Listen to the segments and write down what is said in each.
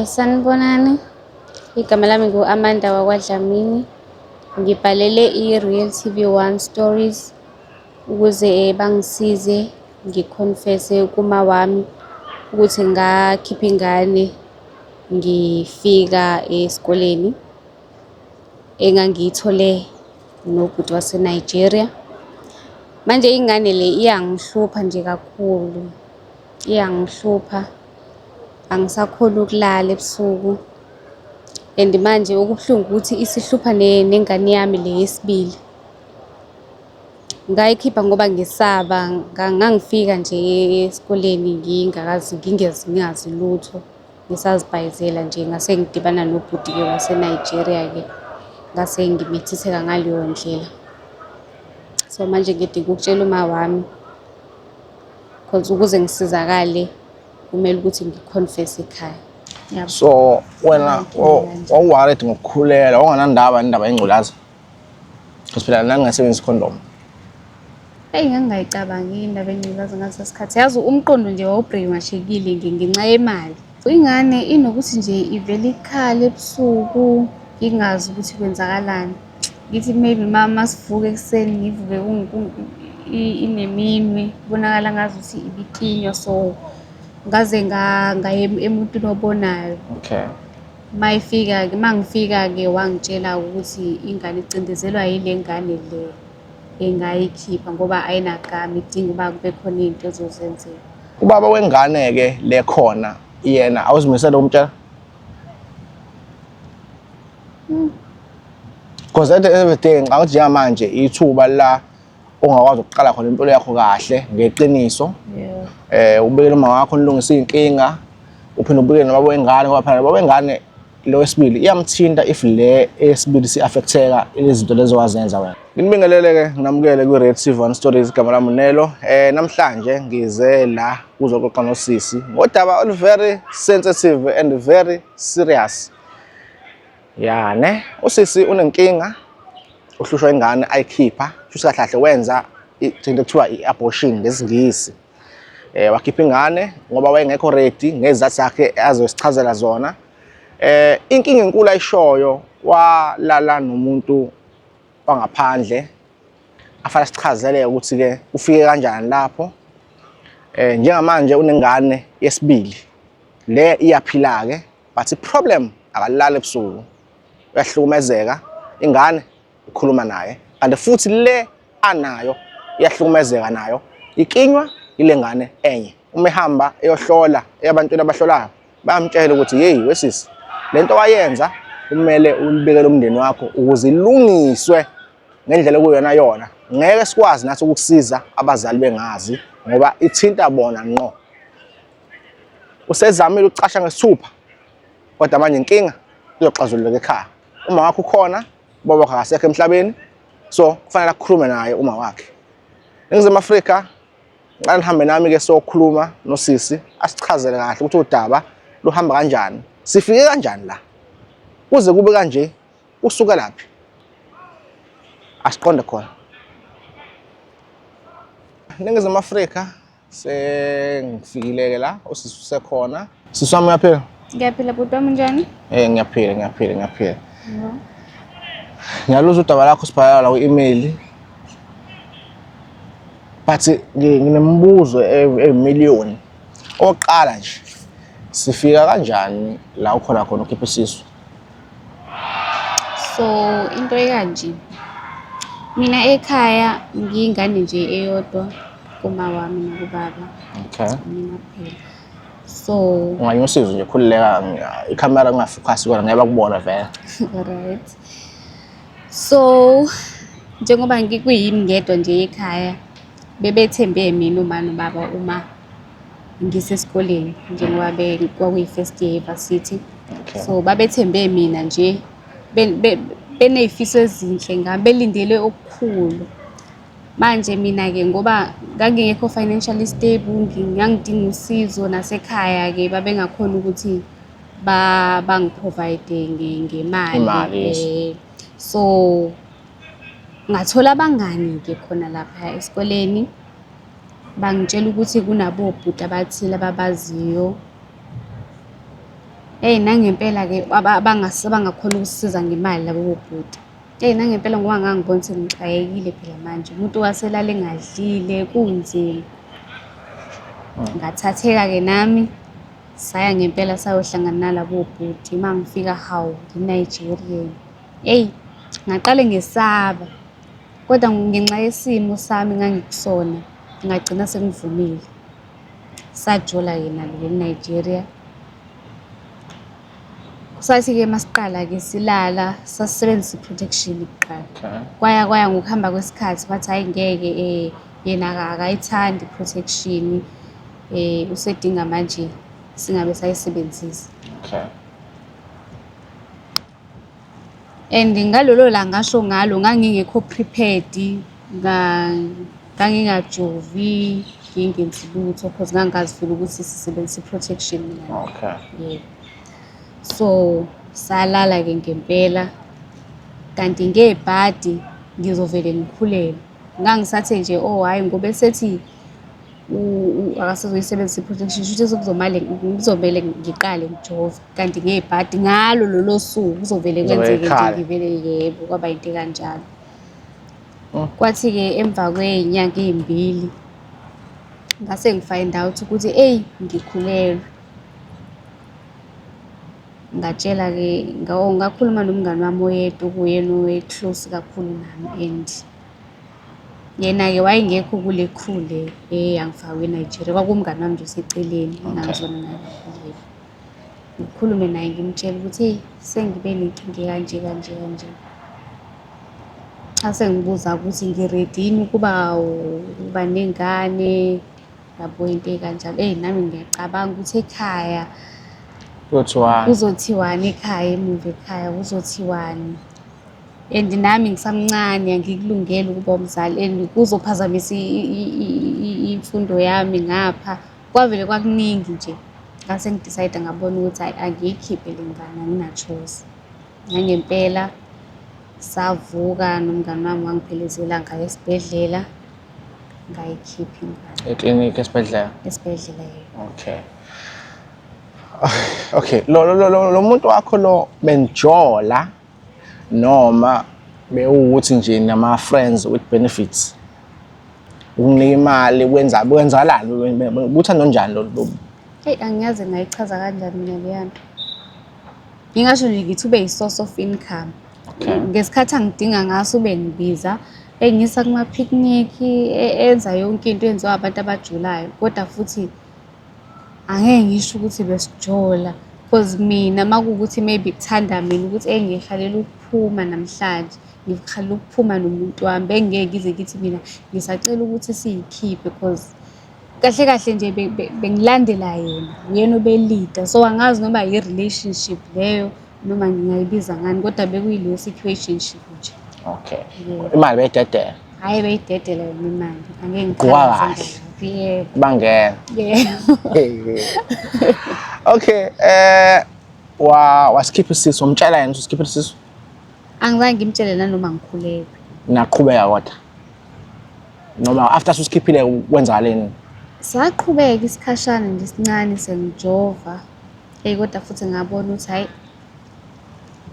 Sanibonani, igama lami ngu-Amanda wakwaDlamini. Ngibhalele i-Real TV1 Stories ukuze bangisize ngikhonfese kuma wami ukuthi ngakhipha ingane ngifika esikoleni engangiyithole nobhuti waseNigeria. Manje ingane le iyangihlupha nje kakhulu, iyangihlupha. Angisakhoni ukulala ebusuku and manje okubuhlungu ukuthi isihlupha nengane yami le yesibili. Ngayikhipha ngoba ngisaba, ngangifika nje esikoleni ngingazi lutho, ngisazibhayizela nje. Ngase ngidibana nobhuti-ke waseNigeria-ke, ngase ngimithitheka ngaleyo ndlela. So manje ngidinga ukutshela uma wami cause ukuze ngisizakale kumele ukuthi ngikhonfese ekhaya. So wena wawuworried ngokukhulelwa, wanganandaba indaba yengculaza? Because phela nangingasebenzisa condom. Ngangingayicabangi indaba engculaza ngaleso sikhathi. Yazi umqondo nje wawubrainwashekile ngenxa yemali. Ingane inokuthi nje ivele ikhale ebusuku ngingazi ukuthi kwenzakalani. Ngithi maybe mama sivuke ekuseni ngivuke ineminwe, kubonakala ngazuthi ibiklinywa, so ngaze ngaya emuntwini obonayo. Okay. Mangifika-ke wangitshela ukuthi ingane icindezelwa yile ngane le engayikhipha ngoba ayinagama, idinga uba kube khona izinto ezozenzeka. Ubaba wengane-ke le khona yena awuzimisele ukumtshela? Because at the end of the day ngicabanga ukuthi njengamanje ithuba la ongakwazi ukuqala khona impilo yakho kahle ngeqiniso. Ubekele uma wakho nilungisa iy'nkinga, uphinde ubekele nobaba wengane ngoba phela nobaba wengane lo wesibili iyamthinta if le esibili si-affecteka izinto lezo wazenza wena. Nginibingelele-ke nginamukele kwi-Real TV1 Stories, igama lami uNelo. Namhlanje ngize la kuzoxoxa nosisi ngodaba olu very sensitive and very serious. Ne usisi unenkinga, uhlushwa ingane ayikhipha, futhi kahle kahle wenza into ekuthiwa i-abortion ngesiNgisi. Wakhipha ingane ngoba wayengekho ready ngezizathu zakhe azosichazela zona. Inkinga enkulu ayishoyo, walala nomuntu wangaphandle afana sichazele ukuthi-ke ufike kanjani lapho. Njengamanje unengane yesibili le iyaphila-ke, but i-problem akalala ebusuku, uyahlukumezeka, ingane ikhuluma naye, kanti futhi le anayo iyahlukumezeka nayo, ikinywa ile ngane enye. Uma ehamba eyohlola eyabantwana abahlolayo bayamtshela ukuthi hey wesisi, lento wayenza kumele ulibekele umndeni wakho ukuze ilungiswe ngendlela okuyona yona. Ngeke sikwazi nathi ukukusiza abazali bengazi ngoba ithinta bona ngqo. Usezamile ukucasha ngesithupha kodwa manje inkinga izoxazululeka ekhaya. Uma wakho ukhona, ubaba wakho akasekho emhlabeni, so kufanele akukhulume naye uma wakhe. Eningizimu Afrika ngicela nihambe nami-ke sokhuluma nosisi asichazele kahle ukuthi udaba luhamba kanjani, sifike kanjani la, kuze kube kanje, usuka laphi, asiqonde khona. Eningizimu Afrika sengifikile-ke la, usisi usekhona. Sisi wami uyaphila? Ngiyaphila bhuti wami, njani? Ngiyaphila. Ngiyaluzwa udaba lakho sibhala la ku-email, but nginemibuzo emiliyoni. Oqala nje, sifika kanjani la ukhona khona ukhipha isisu? So into ekanje, mina ekhaya ngiyingane nje eyodwa kuma wami nokubaba. Okay. Mina kuphela. So Unganye usizo nje, khulileka, ikhamera ngingafocus kona ngeke bakubona vele. right. So njengoba ngikuyimi ngedwa nje ekhaya, bebethembe mina uma nobaba uma ngisesikoleni njengoba kwakuyi-first year university. Okay. So babethembe mina nje, beney'fiso ezinhle ngami, belindele okukhulu. Manje mina-ke ngoba ngangingekho financially stable, ngangidinga usizo nasekhaya-ke babengakhona ukuthi bangiprovide ngemali. So ngathola abangani-ke khona lapha esikoleni, bangitshela ukuthi kunabobhuti abathile ababaziyo Hey nangempela-ke abangakhona ukusisiza ngemali labo bobhuti. Hey nangempela ngoba ngangibona ukuthi ngixakekile phela manje. Umuntu waselala engadlile kunzima. Ngathatheka-ke nami saya ngempela sayohlangana nalabo bhuti. Uma ngifika hawu ngi-Nigerian. Hey ngaqale ngesaba kodwa ngenxa yesimo sami engangikusona ngagcina sengivumile. Sajola-ke nalo eNigeria. Sathi-ke masiqala-ke silala sasisebenzisa i-protection kuqala. Kwaya ngokuhamba kwesikhathi bathi hhayi ngeke yena akayithandi i-protection usedinga manje singabe sayisebenzisa. And ngalolo langa ngasho ngalo ngangingekho prepared, ngangingajovi, ngingenzi lutho because ngangazi futhi ukuthi sisebenzisa i-protection. Yeah. So salala-ke ngempela kanti ngebhadi ngizovele ngikhulelwe. Ngangisathe nje hhayi ngoba esethi akasezoyisebenzisa i-protection kusho ukuthi kuzomele ngiqale ngijove kanti ngebhadi ngalo lolo suku kuzovele kwenzeke nje ngivele yebo kwaba into ekanjalo. Kwathi-ke emva kwey'nyanga ey'mbili ngase ngi-find out ukuthi ngikhulelwe. Ngatshela-ke ngakhuluma nomngani wami oyedwa okuyena owe-close kakhulu nami and yena-ke wayengekho kule crew le eyangifaka eNigeria. Kwakuwumngani wami nje oseceleni engangizwana naye kakhulu. Ngikhulume naye ngimtshela ukuthi sengibe nenkinga kanje kanje kanje. Ase ngibuza ukuthi ngi-ready yini ukuba nengane yabo into ey'kanjalo. Nami ngiyacabanga ukuthi ekhaya kuzothiwani ekhaya emuva ekhaya kuzothiwani. And nami ngisamncane angikulungele ukuba umzali and kuzophazamisa imfundo yami ngapha. Kwavele kwakuningi nje. Ngase ngidicide ngabona ukuthi angiyikhiphe le ngane angina-choice. Nangempela savuka nomngani wami wangiphelezela ngaya esibhedlela ngayikhipha ingane. Eklinikhi esibhedlela? Esibhedlela yebo. Okay, lo muntu wakho lo benijola noma bewukuthi nje nama-friends with benefits? Ukunika imali kwenzakalani? Buthando njani lo? Angiyazi ngayichaza kanjani mina leyana. Ngingasho nje ngithi ube yi-source of income. Ngesikhathi angidinga ngaso ube ngibiza engisa kuma-picnic enza yonke into enziwa abantu abajulayo kodwa futhi angeke ngisho ukuthi besijola because mina makuwukuthi maybe kuthanda mina ukuthi ngiyekhalela ukuphuma namhlanje ngikhalela ukuphuma nomuntu wami bengeke ngize ngithi mina ngisacela ukuthi siyikhiphe because kahle kahle nje bengilandela yena uyena obelida. So angazi noma i-relationship leyo noma ngingayibiza ngani kodwa bekuyileyo situationship nje. Imali beyidedela? Hhayi beyidedela yona imali. Angeke ngichaze bangena. Okay, wasikhipha isisu, wamtshela yena ukuthi usikhipha isisu? Angizange ngimtshele nanoma ngikhulelwe. Naqhubeka kodwa? Noma after usikhiphile kwenzakaleni? Saqhubeka isikhashana nje isincane sengijova. Kodwa futhi ngabona ukuthi hhayi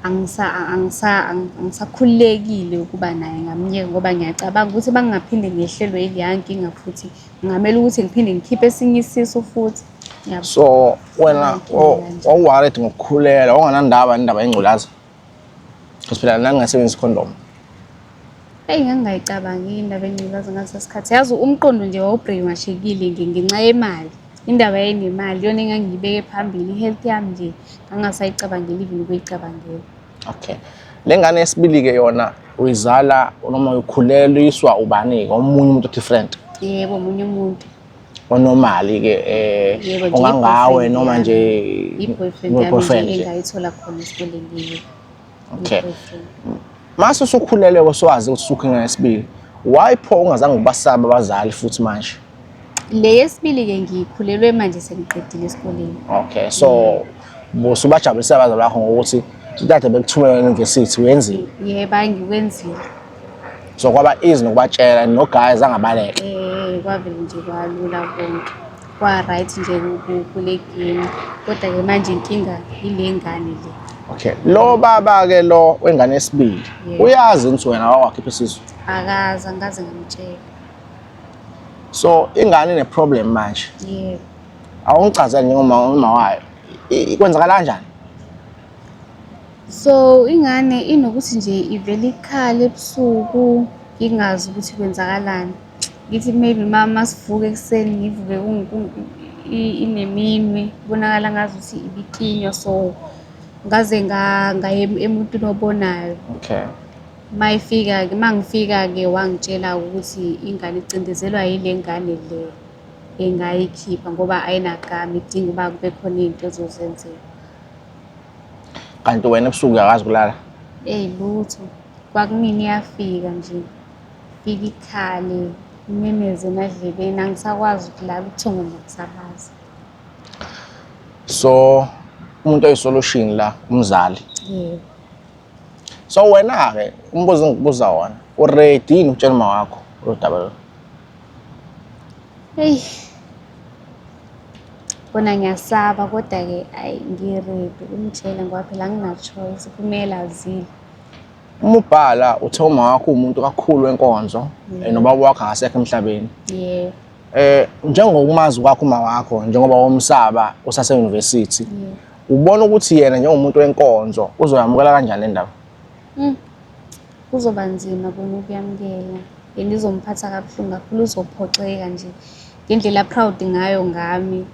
angisakhululekile ukuba naye ngamnyeka ngoba ngiyacabanga ukuthi bangingaphinde ngehlelwe yileya nkinga futhi ngamele ukuthi ngiphinde ngikhiphe esinye isisu futhi. So wena wawuworried ngokukhulelwa wanganandaba indaba yengculaza? Because phela nangingasebenzisi ikhondomu. Ngangingayicabangi indaba yengculaza ngaleso sikhathi. Yazi umqondo nje wawubrainwashekile ngenxa yemali. Indaba yenemali yona engangiyibeke phambili, i-health yami nje ngangasayicabangeli even ukuyicabangela. Okay. Le ngane yesibili-ke yona uyizala noma ukhulelwe uyiswa ubani-ke? Omunye umuntu different? Yebo, omunye umuntu. Onormally-ke ongangawe noma nje i-boyfriend yami engayithola khona esikoleni. Okay. Mase usukhulelwe swazi ukuthi usukhinga yesibili. Why pho ungazange ubasaba abazali futhi manje? Le yesibili-ke ngikhulelwe manje sengiqedile esikoleni. Okay, so busubajabulisa abazali bakho ngokuthi kade bekuthumela e-university wenzile? Yebo, ngikwenzile. So kwaba easy nokubatshela no guys angabaleka? Kwavele nje kwalula konke. kwa-right nje kule game. Kodwa-ke manje inkinga ile ngane le. Okay, lo baba-ke lo wengane yesibili Yebo. uyazi ukuthi wena wawakhipha isisu. Akaze angikaze ngamtshela. So ingane ine-problem manje. Yebo. Awungichazele njengomama wayo. Kwenzakala kanjani? So ingane inokuthi nje ivele ikhale ebusuku ngingazi ukuthi kwenzakalani. Ngithi maybe mama sivuke ekuseni ngivuke ineminwe kubonakala ngazuthi ibikinywa, so ngaze ngaye emuntwini obonayo. Okay. Mayifika-ke mangifika-ke wangitshela ukuthi ingane icindezelwa yile ngane le engayikhipha ngoba ayinagama, idinga uba kube khona izinto ezozenzeka. Kanti wena ebusuku uyakwazi ukulala? Lutho kwakumina iyafika nje, fika ikhale imemeze emadlebeni, angisakwazi ukulala, ubuthongo nokusakaza. So umuntu oyisolution la umzali. Yebo. So wena-ke umbuzo engikubuza wona, uready yini ukutshela uma wakho lo daba lo? Hey. Bona ngiyasaba kodwa-ke ayi ngi-ready ukumtshela ngoba phela angina-choice, kumele azile. Uma ubhala uthe uma wakho umuntu kakhulu wenkonzo nobaba wakho akasekho emhlabeni. Yebo. Njengokumazi kwakho uma wakho njengoba womsaba usase-university, Yebo. ubona ukuthi yena njengomuntu wenkonzo uzoyamukela kanjani le ndaba? Kuzoba nzima bona ukuyamukela and izomphatha kabuhlungu kakhulu, uzophoxeka nje ngendlela proud ngayo ngami,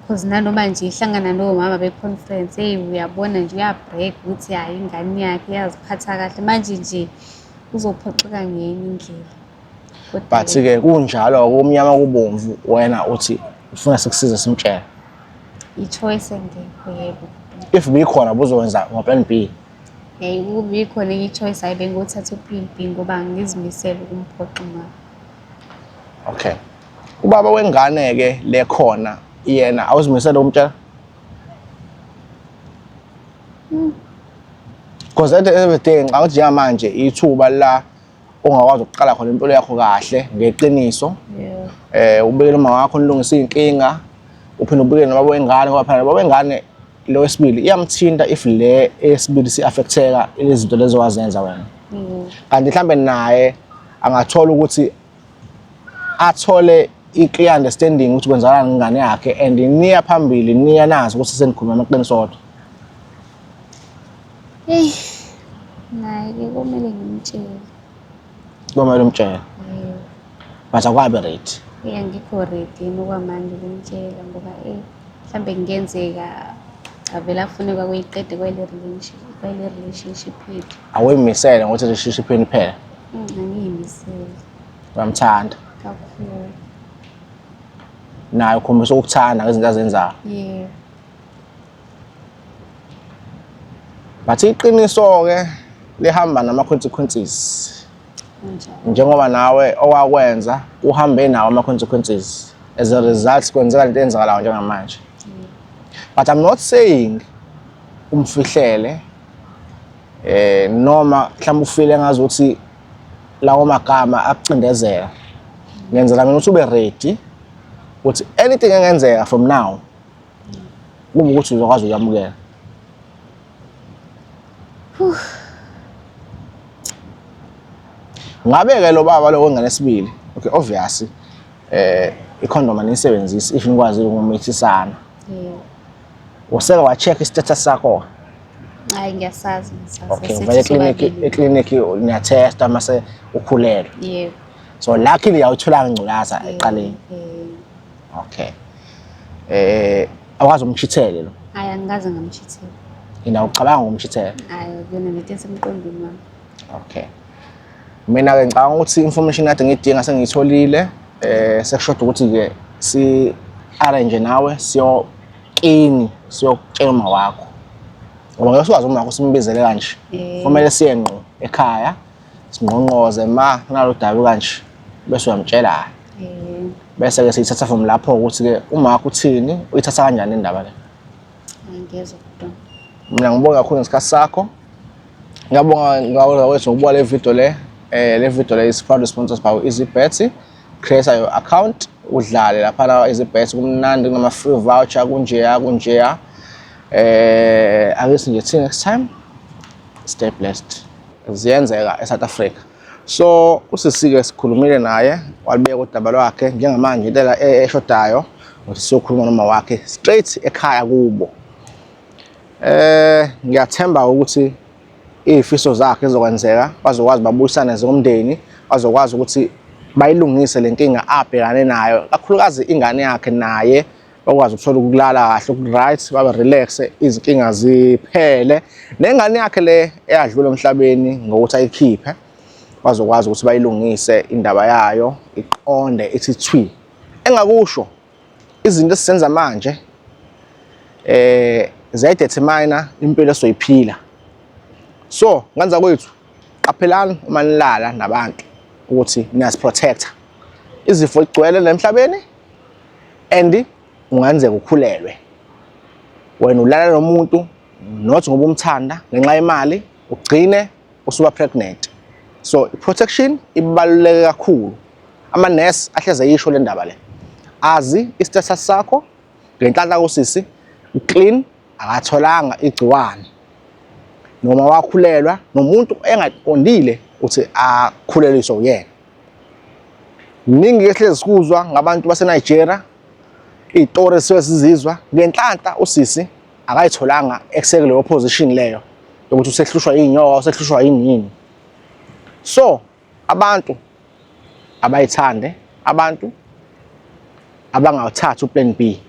because nanoma nje ihlangana nomama be-conference, hey uyabona nje uyabreak ukuthi hayi ingane yakhe iyaziphatha kahle, manje nje uzophoxeka ngenye indlela. But-ke kunjalo kumnyama kubomvu wena uthi ufuna sikusize simtshele. I-choice engekho, yebo. If bikhona buzokwenza ngo-plan B. Kube ikhona enye i-choice ayi bengothatha u-plan B ngoba ngizimisele ukumphoqa ngakho. Okay. Ubaba wengane-ke lekhona yena awuzimisele ukumtshela? Because at the end of the day ngicabanga ukuthi njengamanje ithuba la ongakwazi ukuqala khona impilo yakho kahle ngeqiniso. Yebo. Ubekele uma wakho nilungise inkinga, uphinde ubekele nababa wengane ngoba phela baba wengane lo wesibili iyamthinta if le esibili si-affecteka izinto lezo wazenza wena. Kanti mhlambe naye angathola ukuthi athole i-clear understanding ukuthi kwenzakalani ngingane yakhe and niya phambili niya nazi ukuthi senikhuluma amaqiniso kodwa. Hey, naye-ke kumele ngimtshele. Kumele umtshele. Yebo. But akwabe ready. Angikho ready nokwamanje ukumtshela ngoba mhlambe kungenzeka avele afune kwakuyiqede kwale relationship yethu. Awuyimisele ngokuthi relationship yenu iphele. Angiyimisele Uyamthanda. kakhulu. Naye ukhombisa ukuthanda ngezinto azenzayo. Yebo. But iqiniso-ke lihamba nama-consequences. Njengoba nawe owakwenza uhambe nawo ama-consequences. As a result kwenzeka into eyenzakalayo njengamanje. But I'm not saying umfihlele noma mhlawumbe ufile ngazuthi lawo magama akucindezela. Ngenzela mina ukuthi ube ready ukuthi anything engenzeka from now kube ukuthi uzokwazi ukuyamukela. Ngabe-ke lo baba lo wengane sibili, okay, obviously i-condom anisebenzisi if nikwazi ukumithisana. Yebo. Useke wa-check i-status sakho? Hayi ngiyasazi Okay, vele ekliniki niya-testa mase ukhulelwe. Yebo. So luckily awutholanga ingculaza eqaleni. Okay. Awazi umchithele lo. Hayi angikaze ngamchithela. Yina ucabanga ngomchithele? Hayi kuyona nento esemqondweni wami. Okay. Mina-ke ngicabanga ukuthi information kade ngiyidinga sengiyitholile. Sekushoda ukuthi-ke si-arrange nawe siyokini siyokutshela uma wakho. Ngoba ngeke sikwazi uma wakho simbizele kanje. Kumele siye ngqo ekhaya singqongqoze ma kunalo daba kanje bese uyamtshela. Bese-ke siyithatha from lapho ukuthi-ke uma wakho uthini uyithatha kanjani indaba le. Angiyezwa kodwa. Mina ngibonga kakhulu ngesikhathi sakho. Ngiyabonga ngawethu ngokubuka le video le. Le video le is proudly sponsored by EasyBet. Create your account udlale laphana ezibet kumnandi kunama free voucher kunjeya. Ake nje next time. Stay blessed. Ziyenzeka eSouth Africa. So usisike sikhulumile naye walibeka udaba lwakhe njengamanje intela eshodayo ukuthi siyokhuluma noma wakhe straight ekhaya kubo. Ngiyathemba ukuthi izifiso zakhe zizokwenzeka bazokwazi babuyisane njengomndeni bazokwazi ukuthi bayilungise lenkinga abhekane nayo kakhulukazi ingane yakhe naye bakwazi ukuthola ukulala kahle ukuright babe relax izinkinga ziphele nengane yakhe le eyadlula emhlabeni ngokuthi ayikhiphe bazokwazi ukuthi bayilungise indaba yayo iqonde ithi thwi engakusho izinto esizenza manje ziyadetermine impilo esoyiphila. So ngenza kwethu qaphelani uma nilala nabantu ukuthi niyaziprotecta izifo igcwele emhlabeni and ungenzeka ukhulelwe wena ulala nomuntu not ngoba umthanda ngenxa yemali ugcine usuba pregnant. So protection ibaluleke kakhulu. Ama nurse ahleze yisho le ndaba le azi istatus sakho ngenhlanhla kosisi uclean akatholanga igciwane noma wakhulelwa nomuntu engaqondile uthi akhuleliswa uyena. Ningi ehlezi sikuzwa ngabantu baseNigeria izitori esizizwa ngenhlanhla usisi akayitholanga ekusekelwe opposition leyo ukuthi usehlushwa inyoka usehlushwa yini. So abantu abayithande abantu abangawuthatha uplan B.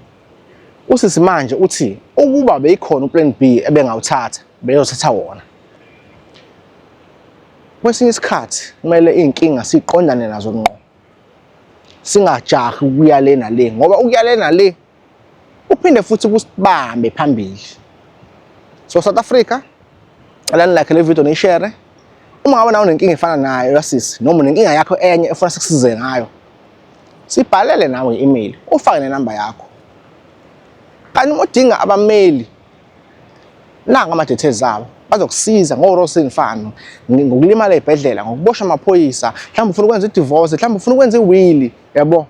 Usisi manje uthi ukuba beyikhona uplan B ebengawuthatha beyothatha wona. Kwesinye isikhathi kumele inkinga siqondane nazo ngqo. Singajahi ukuya le nale ngoba ukuya le nale uphinde futhi kusibambe phambili. So South Africa alani like le video ni-share. Uma ngabe nawo nenkinga efana nayo yasisi noma nenkinga yakho enye efuna sikusize ngayo sibhalele nawe i-email ufake nenamba yakho. Kanti udinga abameli nanga ama-details zabo bazokusiza ngorosini fano ngokulimala ezibhedlela ngokuboshwa amaphoyisa mhlawumbe ufuna ukwenza i-divorce mhlawumbe ufuna ukwenza i-will yabo.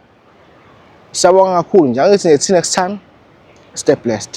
Siyabonga kakhulu nje angithi next time stay blessed.